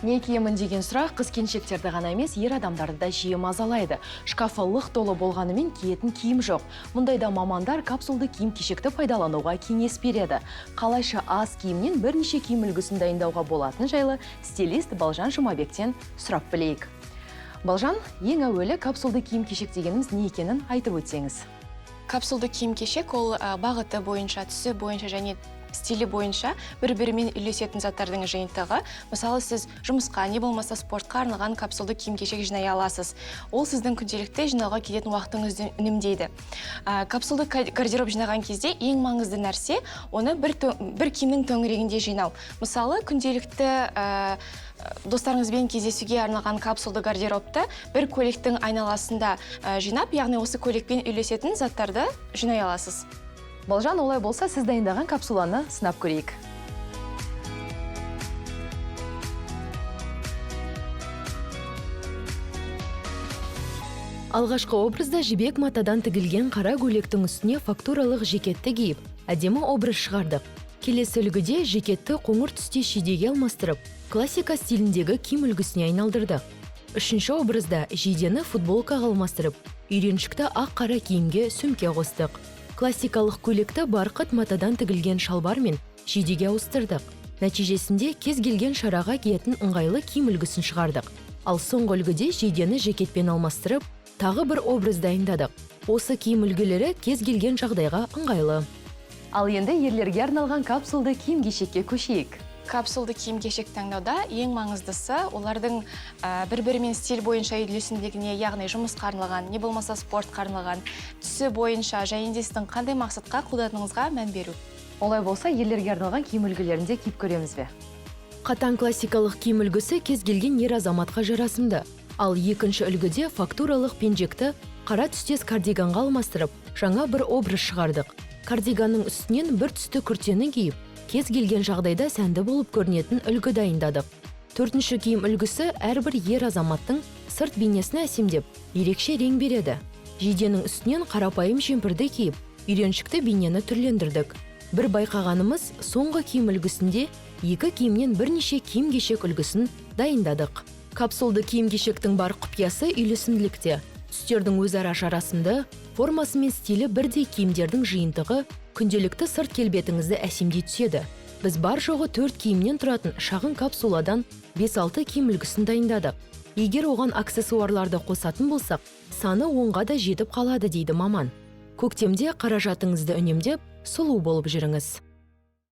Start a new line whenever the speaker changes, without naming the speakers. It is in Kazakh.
Не киемін деген сұрақ қыз-келіншектерді ғана емес, ер адамдарды да жиі мазалайды. Шкафы лық толы болғанымен киетін киім жоқ. Мұндайда мамандар капсулды киім-кешекті пайдалануға кеңес береді. Қалайша аз киімнен бірнеше киім үлгісін дайындауға болатын жайлы стилист Балжан Жұмабектен сұрап білейік. Балжан, ең әуелі капсулды киім-кешек дегеніміз не екенін айтып өтсеңіз.
Капсулды киім-кешек ол бағыты бойынша, түсі бойынша және стилі бойынша бір-бірімен үйлесетін заттардың жиынтығы. Мысалы, сіз жұмысқа, не болмаса спортқа арналған капсулды киім-кешек жинай аласыз. Ол сіздің күнделікті жинауға кететін уақытыңызды үнемдейді. Капсулды гардероб жинаған кезде ең маңызды нәрсе оны бір киімнің төңірегінде жинау. Мысалы, күнделікті достарыңызбен кездесуге арналған капсулды гардеробты бір көйлектің айналасында жинап, яғни осы көйлекпен үйлесетін заттарды жинай аласыз.
Балжан, олай болса, сіз дайындаған капсуланы сынап көрейік. Алғашқы образда жібек матадан тігілген қара көйлектің үстіне фактуралық жекетті киіп, әдемі образ шығардық. Келесі үлгіде жекетті қоңыр түсте шидеге алмастырып, классика стиліндегі киім үлгісіне айналдырдық. Үшінші образда жейдені футболкаға алмастырып, үйреншікті ақ-қара киімге сөмке қостық. Классикалық көйлекті барқыт матадан тігілген шалбар мен жейдеге ауыстырдық. Нәтижесінде кез келген шараға киетін ыңғайлы киім үлгісін шығардық. Ал соңғы үлгіде жейдені жекетпен алмастырып, тағы бір образ дайындадық. Осы киім үлгілері кез келген жағдайға ыңғайлы. Ал енді ерлерге арналған капсулды киім-кешекке көшейік.
Капсулды киім-кешек таңдауда ең маңыздысы олардың бір-бірімен стиль бойынша үйлесімділігіне, яғни жұмысқа арналған, не болмаса спортқа арналған, түсі бойынша және де сіздің қандай мақсатқа қолдануыңызға мән беру.
Олай болса, ерлерге арналған киім үлгілерінде киіп көреміз бе? Қатаң классикалық киім үлгісі кез келген ер азаматқа жарасымды. Ал екінші үлгіде фактуралық пенжекті қара түстес кардиганға алмастырып, жаңа бір образ шығардық. Кардиганның үстінен бір түсті күртені киіп, кез келген жағдайда сәнді болып көрінетін үлгі дайындадық. Төртінші киім үлгісі әрбір ер азаматтың сырт бейнесін әсемдеп, ерекше рең береді. Жейденің үстінен қарапайым жемпірді киіп, үйреншікті бейнені түрлендірдік. Бір байқағанымыз, соңғы киім үлгісінде екі киімнен бірнеше киім-кешек үлгісін дайындадық. Капсулды киім-кешектің бар құпиясы үйлесімділікте. Түстердің өзара жарасымды, формасы мен стилі бірдей киімдердің жиынтығы күнделікті сырт келбетіңізді әсемдей түседі. Біз бар жоғы 4 киімнен тұратын шағын капсуладан 5-6 киім үлгісін дайындадық. Егер оған аксессуарларды қосатын болсақ, саны 10-ға да жетіп қалады дейді маман. Көктемде қаражатыңызды үнемдеп, сұлу болып жүріңіз.